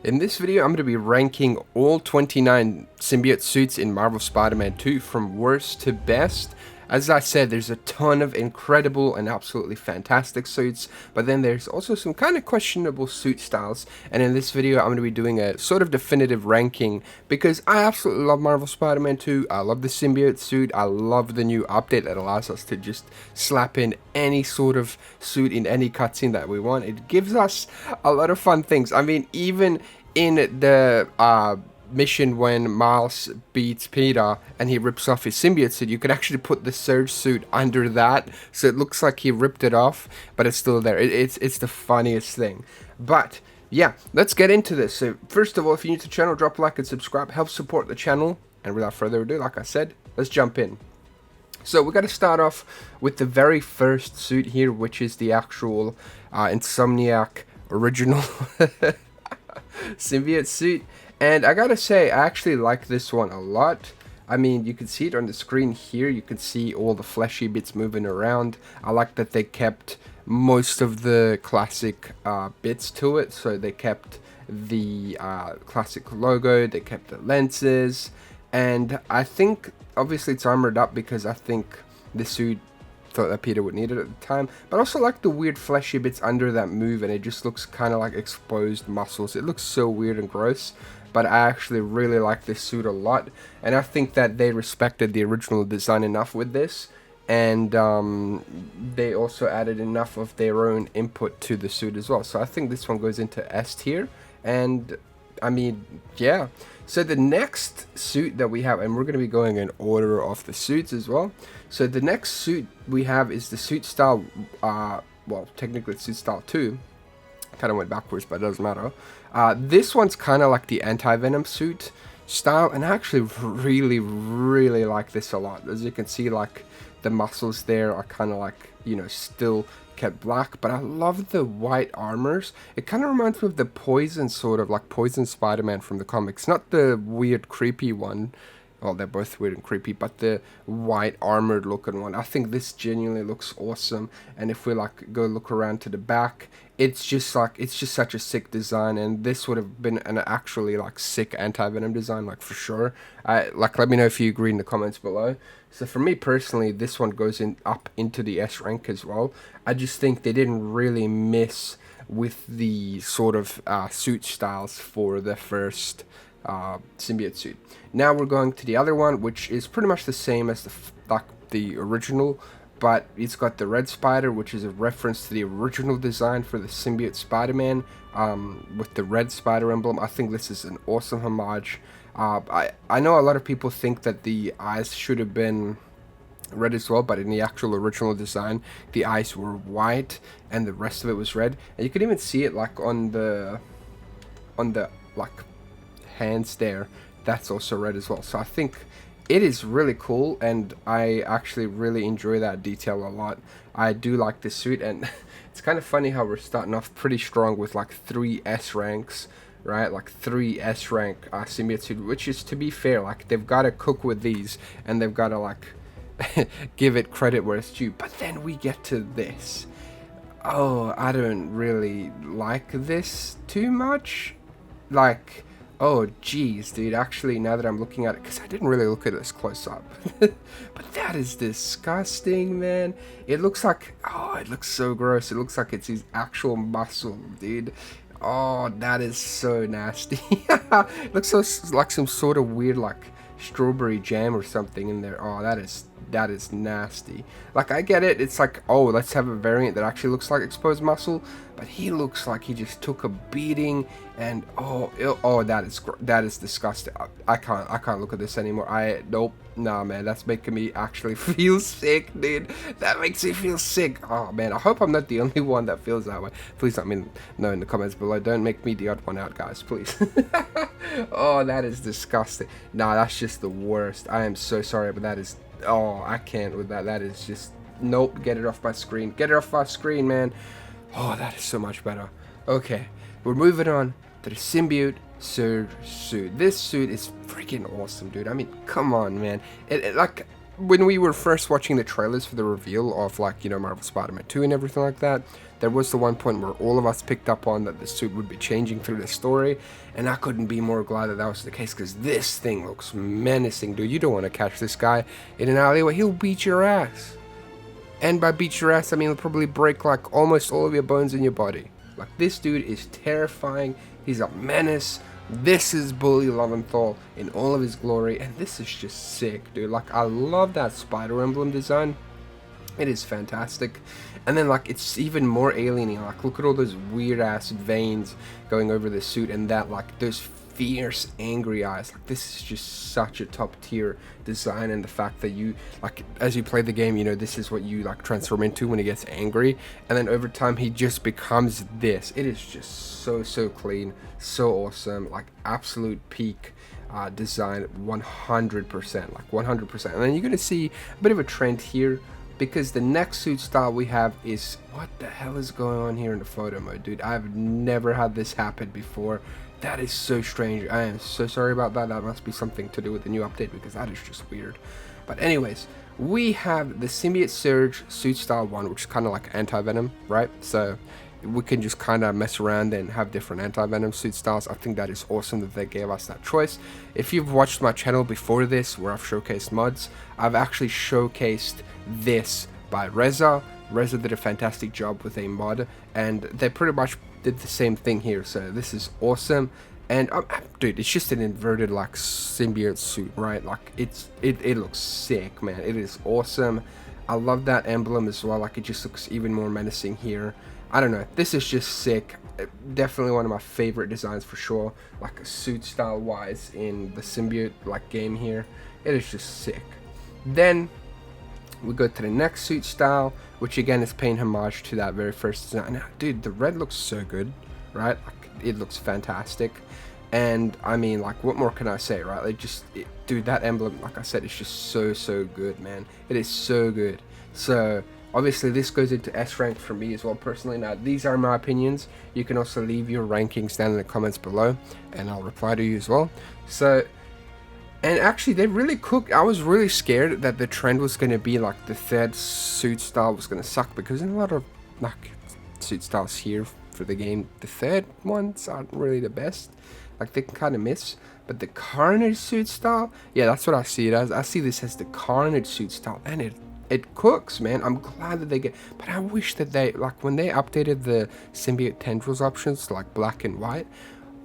In this video, I'm going to be ranking all 29 symbiote suits in Marvel Spider-Man 2 from worst to best. As I said, there's a ton of incredible and absolutely fantastic suits, but then there's also some kind of questionable suit styles, and in this video I'm going to be doing a sort of definitive ranking because I absolutely love Marvel Spider-Man 2, I love the symbiote suit, I love the new update that allows us to just slap in any sort of suit in any cutscene that we want. It gives us a lot of fun things. I mean, even in the mission when Miles beats Peter and he rips off his symbiote suit, you can actually put the Surge suit under that, so it looks like he ripped it off, but it's still there. It's the funniest thing. But yeah, let's get into this. So first of all, if you're new to the channel, drop a like and subscribe, help support the channel. And without further ado, like I said, let's jump in. So we're going to start off with the very first suit here, which is the actual Insomniac original symbiote suit. And I gotta say, I actually like this one a lot. I mean, you can see it on the screen here. You can see all the fleshy bits moving around. I like that they kept most of the classic bits to it. So they kept the classic logo, they kept the lenses, and I think obviously it's armored up because I think the suit thought that Peter would need it at the time, but also like the weird fleshy bits under that move, and it just looks kind of like exposed muscles. It looks so weird and gross, but I actually really like this suit a lot, and I think that they respected the original design enough with this, and they also added enough of their own input to the suit as well. So I think this one goes into S tier, and I mean, yeah. So the next suit that we have, and we're going to be going in order of the suits as well. So the next suit we have is the suit style, well, technically it's suit style 2. Kind of went backwards, but it doesn't matter. This one's kind of like the Anti-Venom suit style, and I actually really like this a lot. As you can see, like, the muscles there are kind of like, you know, still kept black, but I love the white armors. It kind of reminds me of the Poison, sort of like Poison Spider-Man from the comics, not the weird creepy one. Well, they're both weird and creepy, but the white armored looking one, I think this genuinely looks awesome. And if we like go look around to the back, it's just such a sick design, and this would have been an actually like sick Anti-Venom design, like for sure. Like, let me know if you agree in the comments below. So for me personally, this one goes in up into the S rank as well. I just think they didn't really miss with the sort of suit styles for the first symbiote suit. Now we're going to the other one, which is pretty much the same as the original, but it's got the red spider, which is a reference to the original design for the symbiote Spider-Man, with the red spider emblem. I think this is an awesome homage. I know a lot of people think that the eyes should have been red as well, but in the actual original design, the eyes were white and the rest of it was red. And you can even see it like on the like hands there. That's also red as well. So I think it is really cool, and I actually really enjoy that detail a lot. I do like this suit, and it's kind of funny how we're starting off pretty strong with like 3 S ranks, right? Like 3 S rank symbiote suit, which is, to be fair, like they've got to cook with these, and they've got to like give it credit where it's due. But then we get to this. Oh, I don't really like this too much. Like, oh geez, dude, actually now that I'm looking at it, because I didn't really look at this close up, but that is disgusting, man. It looks like, oh, it looks so gross. It looks like it's his actual muscle, dude. Oh, that is so nasty. It looks so, like some sort of weird like strawberry jam or something in there. Oh, that is nasty. Like, I get it, it's like, oh, let's have a variant that actually looks like exposed muscle, but he looks like he just took a beating, and oh, that is disgusting. I can't look at this anymore. Nope, nah, man, that's making me actually feel sick, dude. That makes me feel sick. Oh man, I hope I'm not the only one that feels that way. Please let me know in the comments below. Don't make me the odd one out, guys, please. Oh, that is disgusting. Nah, that's just the worst. I am so sorry, but that is, oh, I can't with that. That is just, nope, get it off my screen. Get it off my screen, man. Oh, that is so much better. Okay, we're moving on to the Symbiote Surge suit. This suit is freaking awesome, dude. I mean, come on, man. Like, when we were first watching the trailers for the reveal of, like, you know, Marvel Spider-Man 2 and everything like that, there was the one point where all of us picked up on that the suit would be changing through the story, and I couldn't be more glad that that was the case, because this thing looks menacing, dude. You don't want to catch this guy in an alleyway. He'll beat your ass. And by beat your ass, I mean he'll probably break, like, almost all of your bones in your body. Like, this dude is terrifying. He's a menace. This is Bully Loventhal in all of his glory, and this is just sick, dude. Like, I love that spider emblem design. It is fantastic. And then, like, it's even more alien-y. Like, look at all those weird-ass veins going over the suit, and that, like, those fierce, angry eyes. Like, this is just such a top-tier design, and the fact that you, like, as you play the game, you know, this is what you, like, transform into when he gets angry, and then over time, he just becomes this. It is just so clean, so awesome, like, absolute peak design, 100%, like, 100%. And then you're gonna see a bit of a trend here, because the next suit style we have is, what the hell is going on here in the photo mode, dude? I've never had this happen before. That is so strange. I am so sorry about that. That must be something to do with the new update, because that is just weird. But anyways, we have the Symbiote Surge suit style 1, which is kind of like Anti-Venom, right? So we can just kind of mess around and have different Anti-Venom suit styles. I think that is awesome that they gave us that choice. If you've watched my channel before this, where I've showcased mods, I've actually showcased this by Reza. Reza did a fantastic job with a mod, and they pretty much did the same thing here. So this is awesome. And dude, it's just an inverted, like, symbiote suit, right? Like, it looks sick, man. It is awesome. I love that emblem as well. Like, it just looks even more menacing here. I don't know, this is just sick. Definitely one of my favorite designs for sure, like, suit style wise in the symbiote, like, game here. It is just sick. Then we go to the next suit style, which again is paying homage to that very first design. Now, dude, the red looks so good, right? Like, it looks fantastic. And I mean, like, what more can I say, right? Like, dude, that emblem, like I said, it's just so good, man. It is so good. So obviously this goes into S rank for me as well, personally. Now, these are my opinions. You can also leave your rankings down in the comments below, and I'll reply to you as well. So, and actually, they really cooked. I was really scared that the trend was going to be, like, the third suit style was going to suck, because in a lot of, like, suit styles here for the game, the third ones aren't really the best. Like, they can kind of miss. But the Carnage suit style, yeah, that's what I see it as. I see this as the Carnage suit style, and it cooks, man. I'm glad that they get, but I wish that they, like, when they updated the symbiote tendrils options, like black and white,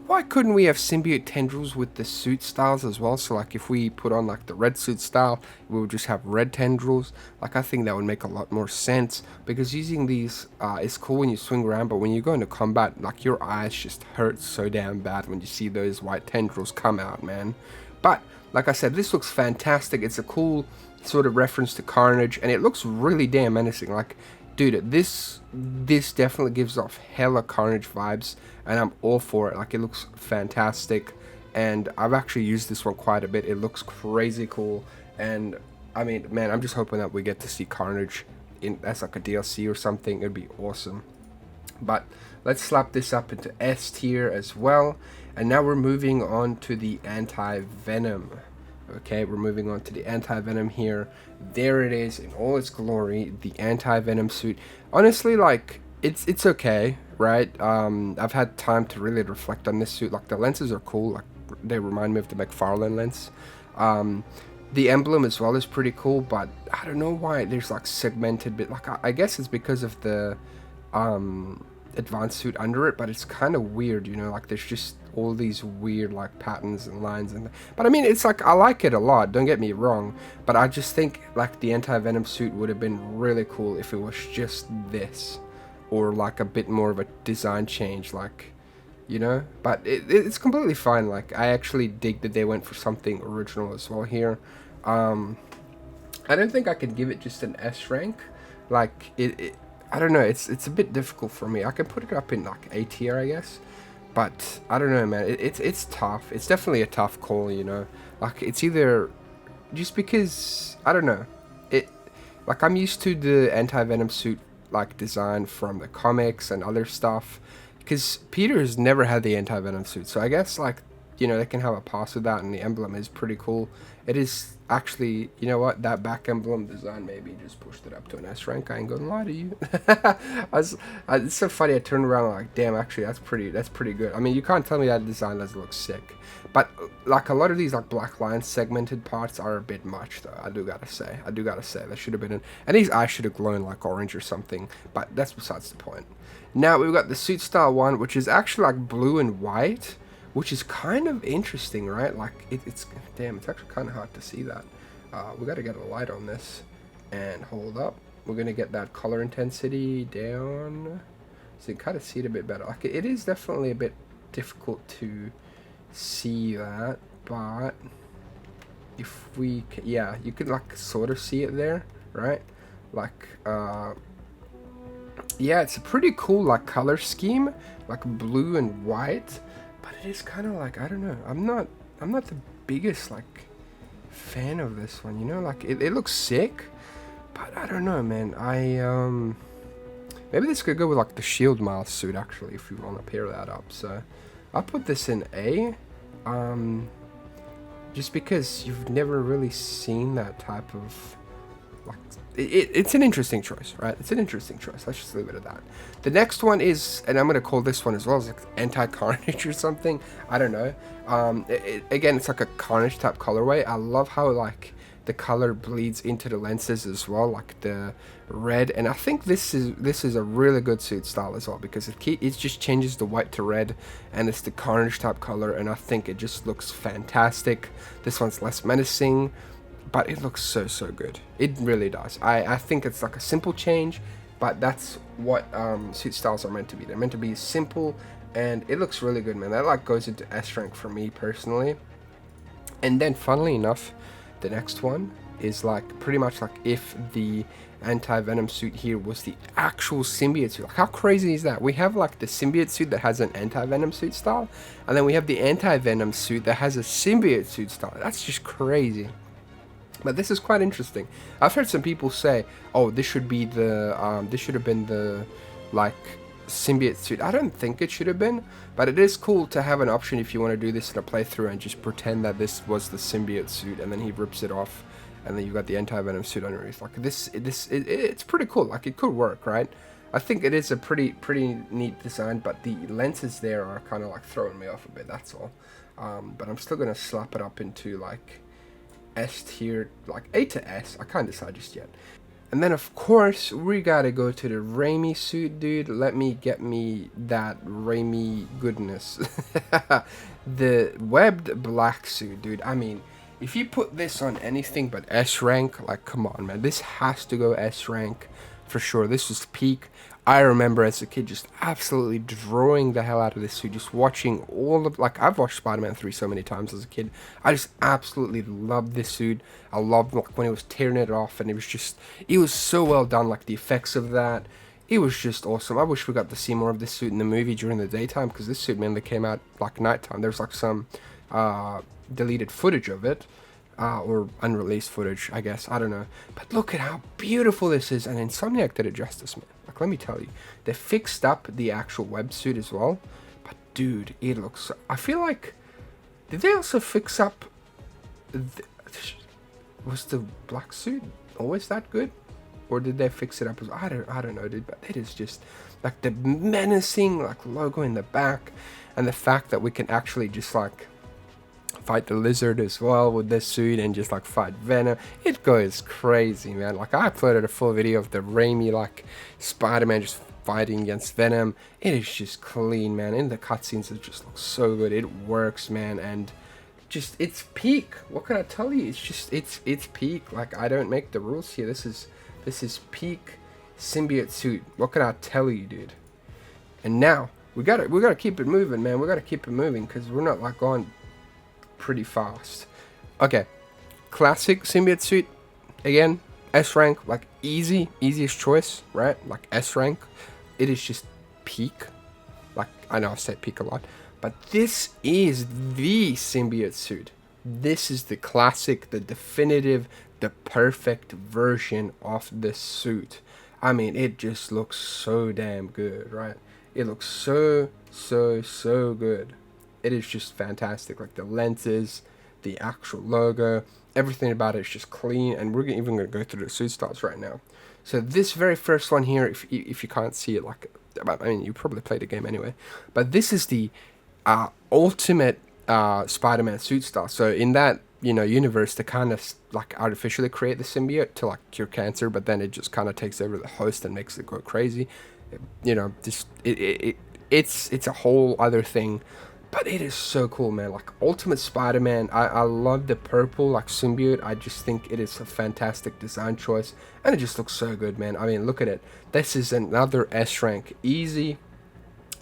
why couldn't we have symbiote tendrils with the suit styles as well? So, like, if we put on, like, the red suit style, we would just have red tendrils. Like, I think that would make a lot more sense, because using these is cool when you swing around, but when you go into combat, like, your eyes just hurt so damn bad when you see those white tendrils come out, man. But like I said, this looks fantastic. It's a cool sort of reference to Carnage, and it looks really damn menacing. Like, dude, this definitely gives off hella Carnage vibes, and I'm all for it. Like, it looks fantastic, and I've actually used this one quite a bit. It looks crazy cool, and I mean, man, I'm just hoping that we get to see Carnage as like a DLC or something. It'd be awesome. But let's slap this up into S tier as well, and now we're moving on to the Anti-Venom. Okay, we're moving on to the Anti-Venom here. There it is in all its glory, the Anti-Venom suit. Honestly, like, it's okay, right? I've had time to really reflect on this suit. Like, the lenses are cool. Like, they remind me of the McFarlane lens. The emblem as well is pretty cool, but I don't know why there's, like, segmented bit. Like, I guess it's because of the advanced suit under it, but it's kind of weird, you know, like, there's just all these weird, like, patterns and lines, and but I mean, it's like, I like it a lot, don't get me wrong, but I just think, like, the Anti-Venom suit would have been really cool if it was just this, or like a bit more of a design change, like, you know. But it's completely fine. Like, I actually dig that they went for something original as well here. I don't think I could give it just an S rank. Like, I don't know, it's a bit difficult for me. I could put it up in, like, A tier, I guess. But I don't know, man. It's tough. It's definitely a tough call, you know. Like, it's either just because, I don't know. Like, I'm used to the Anti-Venom suit, like, design from the comics and other stuff, because Peter has never had the Anti-Venom suit. So I guess, like, you know, they can have a pass with that, and the emblem is pretty cool. It is actually, you know what, that back emblem design maybe just pushed it up to an S rank. I ain't gonna lie to you. It's so funny. I turned around and like, damn, actually that's pretty good. I mean, you can't tell me that design doesn't look sick, but like a lot of these like black line segmented parts are a bit much though. I do gotta say there should have been and these eyes should have glowed like orange or something, but that's besides the point. Now we've got the suit style one, which is actually like blue and white, which is kind of interesting, right? Like it's damn, it's actually kind of hard to see that. We got to get a light on this and hold up. We're gonna get that color intensity down so you can kind of see it a bit better. Like it is definitely a bit difficult to see that, but if we yeah, you can like sort of see it there, right? Like yeah, it's a pretty cool like color scheme, like blue and white, but it is kind of like, I don't know, I'm not the biggest like fan of this one, you know. Like it looks sick, but I don't know, man. Maybe this could go with like the shield mask suit actually, if you want to pair that up. So I'll put this in A, just because you've never really seen that type of like it's an interesting choice, right? It's an interesting choice. Let's just leave it at that. The next one is, and I'm gonna call this one as well, as like Anti-Carnage or something. I don't know. Again, it's like a Carnage type colorway. I love how like the color bleeds into the lenses as well, like the red. And I think this is a really good suit style as well, because it just changes the white to red, and it's the Carnage type color, and I think it just looks fantastic. This one's less menacing, but it looks so good. It really does. I think it's like a simple change, but that's what suit styles are meant to be. They're meant to be simple, and it looks really good, man. That like goes into S rank for me personally. And then funnily enough, the next one is like pretty much like if the Anti-Venom suit here was the actual Symbiote suit. Like how crazy is that? We have like the Symbiote suit that has an Anti-Venom suit style, and then we have the Anti-Venom suit that has a Symbiote suit style. That's just crazy. But this is quite interesting. I've heard some people say, "Oh, this should be the this should have been the like Symbiote suit." I don't think it should have been, but it is cool to have an option if you want to do this in a playthrough and just pretend that this was the Symbiote suit, and then he rips it off, and then you've got the Anti-Venom suit underneath. Like it's pretty cool. Like it could work, right? I think it is a pretty neat design, but the lenses there are kind of like throwing me off a bit. That's all. But I'm still gonna slap it up into like S tier, like A to S. I can't decide just yet. And then of course we gotta go to the Raimi suit, dude. Let me get me that Raimi goodness. The webbed black suit, dude. I mean, if you put this on anything but S rank, like come on, man, this has to go S rank for sure. This was peak. I remember as a kid just absolutely drawing the hell out of this suit, just watching all of, like, I've watched Spider-Man 3 so many times as a kid. I just absolutely loved this suit. I loved like when he was tearing it off, and it was so well done, like the effects of that. It was just awesome. I wish we got to see more of this suit in the movie during the daytime, because this suit mainly came out like nighttime. There's like some deleted footage of it. Or unreleased footage, I guess. I don't know. But look at how beautiful this is. And Insomniac did it justice, man. Like, let me tell you. They fixed up the actual web suit as well. But, dude, it looks... I feel like... Did they also fix up... Was the black suit always that good? Or did they fix it up as... I don't know, dude. But it is just... Like, the menacing, like, logo in the back. And the fact that we can actually just, like... fight the lizard as well with this suit, and just like fight Venom. It goes crazy, man. Like I uploaded a full video of the Raimi like Spider-Man just fighting against Venom. It is just clean, man. In the cutscenes it just looks so good. It works, man, and just it's peak. What can I tell you? It's just it's peak. Like I don't make the rules here. This is peak symbiote suit. What can I tell you, dude? And now we gotta keep it moving, man. We gotta keep it moving, because we're not like going pretty fast. Okay, classic symbiote suit again, S rank, like easiest choice, right? Like S rank. It is just peak. Like I know I say peak a lot, but this is the symbiote suit. This is the classic, the definitive, the perfect version of this suit. I mean, it just looks so damn good, right? It looks so good. it is just fantastic. Like the lenses, the actual logo, everything about it is just clean. And we're even going to go through the suit styles right now. So this very first one here, if you can't see it, like, I mean, you probably played the game anyway, but this is the ultimate Spider-Man suit style. So in that, universe, they kind of like artificially create the symbiote to like cure cancer, but then it just kind of takes over the host and makes it go crazy. Just it's a whole other thing. But it is so cool, man. Like Ultimate Spider-Man, I love the purple, like symbiote. I just think it is a fantastic design choice. And it just looks so good, man. I mean, look at it. This is another S rank. Easy.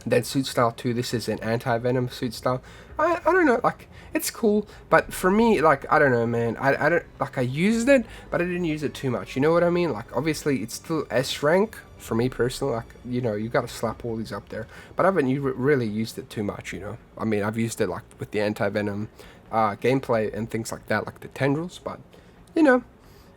Then suit style 2, this is an Anti-Venom suit style. I don't know, like, it's cool. But for me, like, I don't know, man. I don't, like, I used it, but I didn't use it too much. You know what I mean? Like, obviously, it's still S rank. For me personally, like, you gotta slap all these up there, but I haven't really used it too much, I mean, I've used it like with the Anti-Venom gameplay and things like that, like the tendrils, but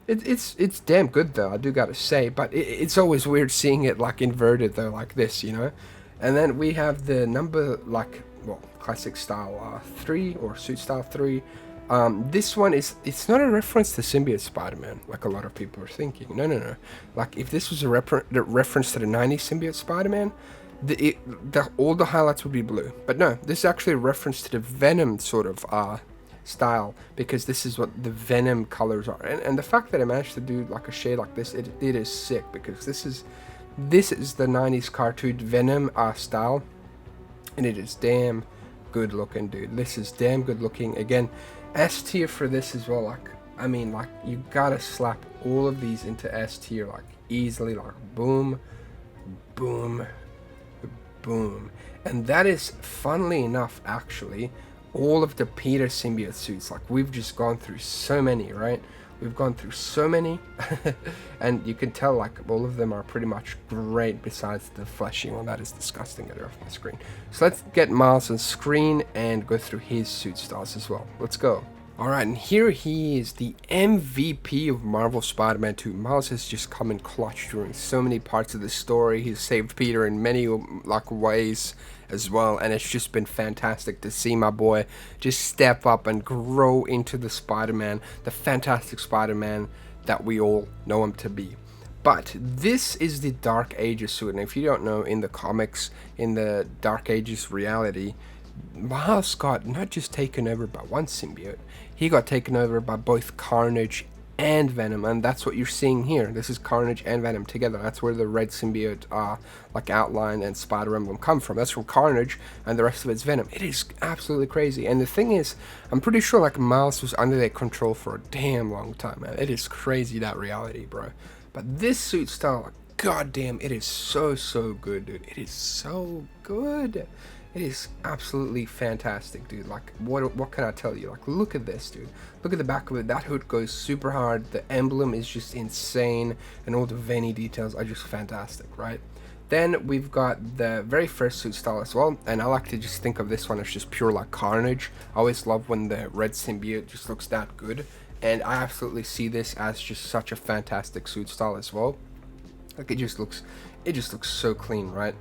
it's damn good though, I do gotta say. But it's always weird seeing it like inverted though, like this, and then we have the number, like, well, classic style 3 or suit style 3. This one it's not a reference to Symbiote Spider-Man, like a lot of people are thinking. No. Like, if this was a reference to the 90s Symbiote Spider-Man, all the highlights would be blue. But no, this is actually a reference to the Venom sort of style, because this is what the Venom colors are. And the fact that I managed to do like a shade like this, it is sick, because this is the 90s cartoon Venom style, and it is damn good looking, dude. This is damn good looking. Again, S tier for this as well. Like, I mean, like, you gotta slap all of these into S tier, like, easily, like, boom, boom, boom. And that is, funnily enough, actually, all of the Peter symbiote suits. Like, we've just gone through so many, right? We've gone through so many, and you can tell, like, all of them are pretty much great, besides the fleshy one. That is disgusting. Get it off my screen. So let's get Miles on screen and go through his suit styles as well. Let's go. Alright, and here he is, the MVP of Marvel Spider-Man 2. Miles has just come in clutch during so many parts of the story. He's saved Peter in many, like, ways as well, and it's just been fantastic to see my boy just step up and grow into the Spider-Man, the fantastic Spider-Man that we all know him to be. But this is the Dark Ages suit, and if you don't know, in the comics, in the Dark Ages reality, Miles got not just taken over by one symbiote, he got taken over by both Carnage and Venom, and that's what you're seeing here. This is Carnage and Venom together. That's where the red symbiote like outline and spider emblem come from. That's from Carnage, and the rest of it's Venom. It is absolutely crazy. And the thing is, I'm pretty sure like Miles was under their control for a damn long time, man. It is crazy, that reality, bro. But this suit style, like, goddamn, it is so good, dude. It is so good. It is absolutely fantastic, dude. Like, what can I tell you? Like, look at this, dude. Look at the back of it. That hood goes super hard. The emblem is just insane, and all the veiny details are just fantastic, right? Then we've got the very first suit style as well, and I like to just think of this one as just pure like Carnage. I always love when the red symbiote just looks that good, and I absolutely see this as just such a fantastic suit style as well. Like, it just looks so clean, right?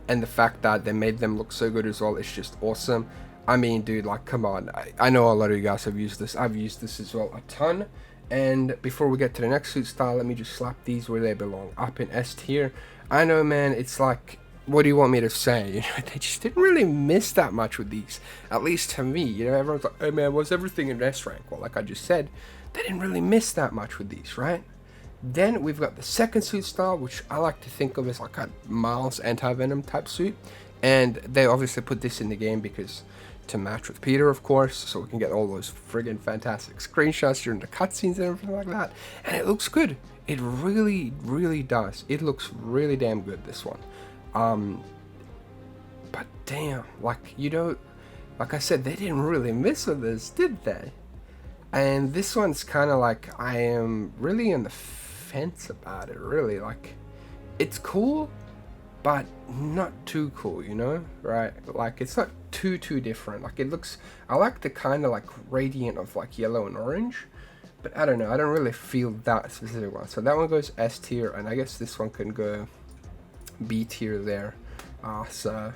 And the fact that they made them look so good as well is just awesome. I mean, dude, like, come on. I know a lot of you guys have used this. I've used this as well a ton. And before we get to the next suit style, let me just slap these where they belong, up in S tier. I know, man, it's like, what do you want me to say? You know, they just didn't really miss that much with these, at least to me. You know, everyone's like, hey man, what's everything in S rank? Well, like I just said, they didn't really miss that much with these, right? Then we've got the second suit style, which I like to think of as like a Miles Anti-Venom type suit. And they obviously put this in the game because to match with Peter, of course, so we can get all those friggin' fantastic screenshots during the cutscenes and everything like that. And it looks good. It really does. It looks really damn good, this one. But damn, like, you know, like I said, they didn't really miss with this, did they? And this one's kind of like, I am really on the fence about it, really. Like, it's cool, but not too cool, you know, right? Like, it's not too different. Like, it looks, I like the kind of like gradient of like yellow and orange, but I don't know, I don't really feel that specific one. So that one goes S tier, and I guess this one can go B tier there. So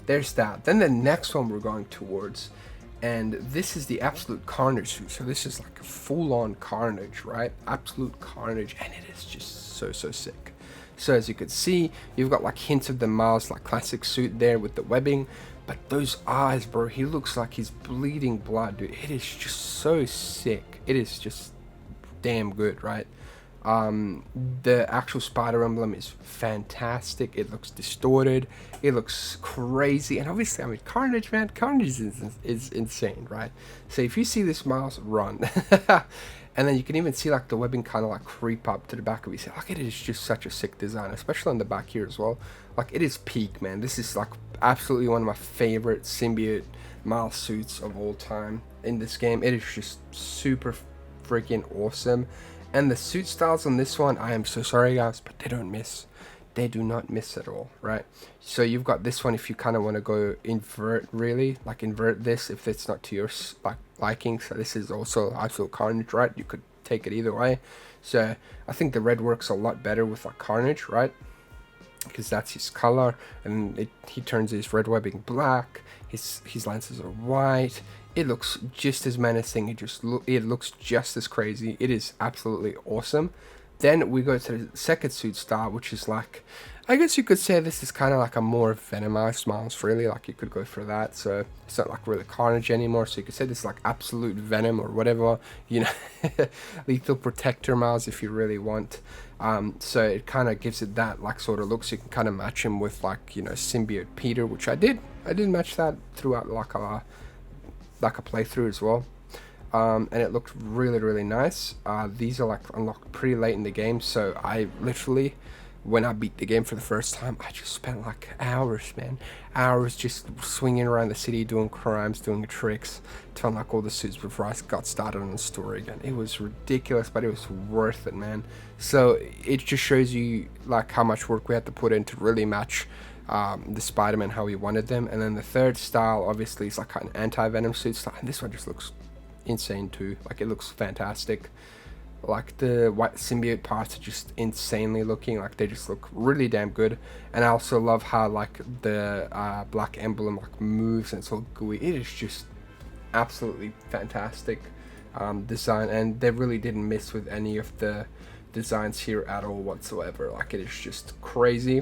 there's that. Then the next one we're going towards, and this is the absolute Carnage suit. So this is like a full-on Carnage, right? Absolute Carnage, and it is just so sick. So as you can see, you've got like hints of the Miles like classic suit there with the webbing, but those eyes, bro, he looks like he's bleeding blood, dude. It is just so sick. It is just damn good, right? The actual spider emblem is fantastic. It looks distorted, it looks crazy, and obviously, I mean, Carnage, man, Carnage is insane, right? So if you see this Miles, run. And then you can even see like the webbing kind of like creep up to the back of his head. Like, it is just such a sick design, especially on the back here as well. Like, it is peak, man. This is like absolutely one of my favorite symbiote Miles suits of all time in this game. It is just super freaking awesome. And the suit styles on this one, I am so sorry guys, but they don't miss. They do not miss at all, right? So you've got this one if you kind of want to go invert, really, like invert this if it's not to your liking. So this is also absolute Carnage, right? You could take it either way. So I think the red works a lot better with like Carnage, right? Because that's his color, and he turns his red webbing black. His lenses are white. It looks just as menacing. It looks just as crazy. It is absolutely awesome. Then we go to the second suit style, which is like, I guess you could say this is kind of like a more Venomized Miles, really. Like, you could go for that. So it's not like really Carnage anymore. So you could say this is like absolute Venom or whatever, you know, Lethal Protector Miles if you really want. So it kind of gives it that like sort of look. So you can kind of match him with like, you know, Symbiote Peter, which I did match that throughout like a playthrough as well. And it looked really nice. These are like unlocked pretty late in the game, so I literally, when I beat the game for the first time, I just spent like hours, man, hours just swinging around the city, doing crimes, doing tricks to unlock all the suits before I got started on the story again. It was ridiculous, but it was worth it, man. So it just shows you like how much work we had to put in to really match the Spider-Man how we wanted them. And then the third style obviously is like an Anti-Venom suit style, and this one just looks insane too. Like, it looks fantastic. Like, the white symbiote parts are just insanely looking. Like, they just look really damn good. And I also love how like the black emblem like moves and it's all gooey. It is just absolutely fantastic design, and they really didn't miss with any of the designs here at all whatsoever. Like, it is just crazy.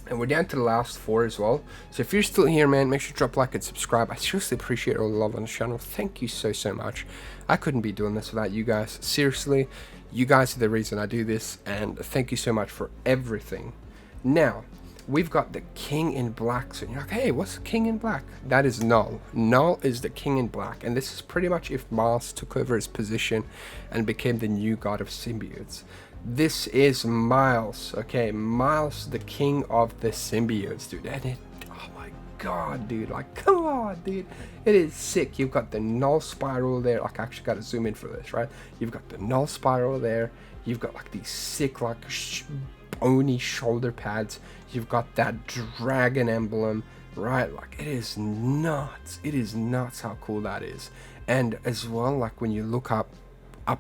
And we're down to the last 4 as well. So if you're still here, man, make sure to drop a like and subscribe. I seriously appreciate all the love on the channel. Thank you so much. I couldn't be doing this without you guys. Seriously, you guys are the reason I do this, and thank you so much for everything. Now, we've got the King in Black. So you're like, hey, what's the King in Black? That is Null. Null is the King in Black, and this is pretty much if Miles took over his position and became the new god of symbiotes. This is Miles, okay? Miles, the king of the symbiotes, dude. And it, oh my god, dude. Like, come on, dude. It is sick. You've got the null spiral there. Like, I actually got to zoom in for this, right? You've got the null spiral there. You've got, like, these sick, like, bony shoulder pads. You've got that dragon emblem, right? Like, it is nuts. It is nuts how cool that is. And as well, like, when you look up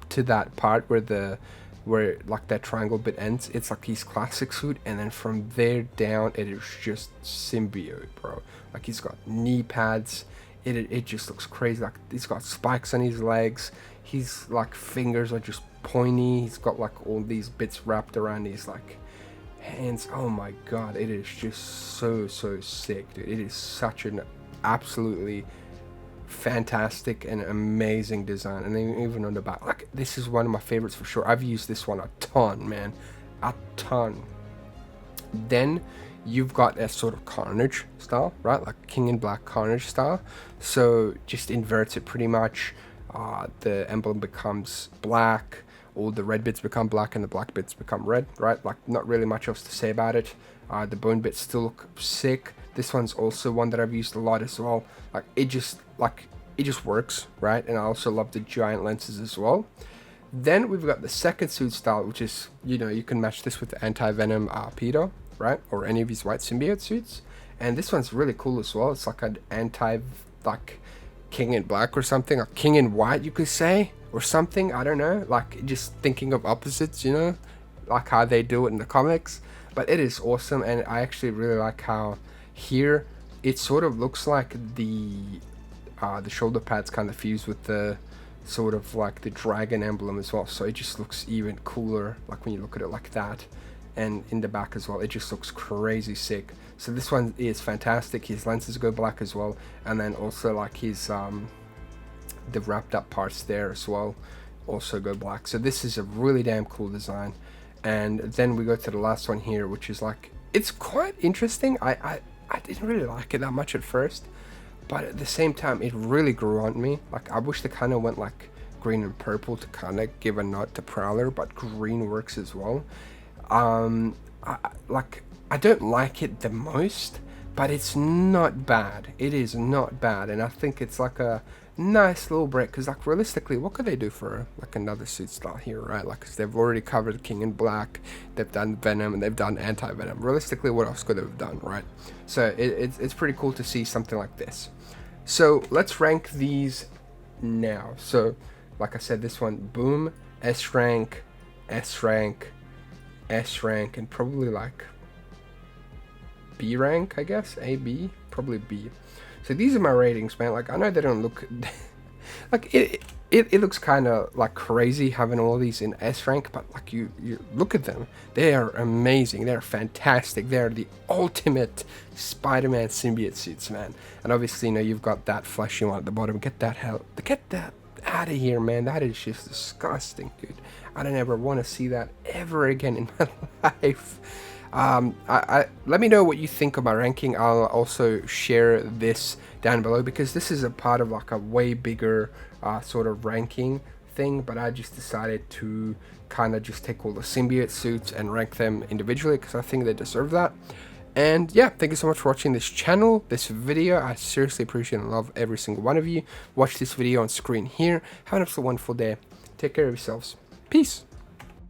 to that part where like that triangle bit ends, it's like his classic suit, and then from there down it is just symbiote, bro. Like, he's got knee pads. It just looks crazy. Like, he's got spikes on his legs. His like fingers are just pointy. He's got like all these bits wrapped around his like hands. Oh my god, it is just so sick, dude. It is such an absolutely fantastic and amazing design. And then even on the back, like, this is one of my favorites for sure. I've used this one a ton, man, a ton. Then you've got a sort of Carnage style, right? Like King in Black Carnage style. So just inverts it pretty much. The emblem becomes black, all the red bits become black and the black bits become red, right? Like, not really much else to say about it. The bone bits still look sick. This one's also one that I've used a lot as well. Like, it just works, right? And I also love the giant lenses as well. Then we've got the second suit style, which is, you know, you can match this with the Anti-Venom Peter, right? Or any of these white symbiote suits. And this one's really cool as well. It's like an like King in Black or something, or King in White, you could say, or something. I don't know. Like, just thinking of opposites, you know, like how they do it in the comics. But it is awesome, and I actually really like how here it sort of looks like the shoulder pads kind of fused with the sort of like the dragon emblem as well, so it just looks even cooler, like when you look at it like that. And in the back as well, it just looks crazy sick. So this one is fantastic. His lenses go black as well, and then also like his the wrapped up parts there as well also go black. So this is a really damn cool design. And then we go to the last one here, which is like, it's quite interesting. I didn't really like it that much at first, but at the same time it really grew on me. Like, I wish they kind of went like green and purple to kind of give a nod to Prowler, but green works as well. I don't like it the most, but it's not bad. It is not bad, and I think it's like a nice little break, because like realistically, what could they do for like another suit style here, right? Like, cause they've already covered King in Black, they've done Venom, and they've done Anti-Venom. Realistically, what else could they have done, right? So it's pretty cool to see something like this. So let's rank these now. So like I said, this one, boom, S rank, S rank, S rank, and probably like B rank, I guess. A, B, probably B. So these are my ratings, man. Like, I know they don't look like it looks kind of like crazy having all these in S rank, but like you look at them, they are amazing. They're fantastic. They're the ultimate Spider-Man symbiote suits, man. And obviously, you know, you've got that fleshy one at the bottom. Get that out of here, man. That is just disgusting, dude. I don't ever want to see that ever again in my life. Let me know what you think of my ranking. I'll also share this down below, because this is a part of like a way bigger sort of ranking thing, but I just decided to kind of just take all the symbiote suits and rank them individually, because I think they deserve that. And yeah, thank you so much for watching this channel, this video. I seriously appreciate and love every single one of you. Watch this video on screen here. Have an absolutely wonderful day. Take care of yourselves. Peace.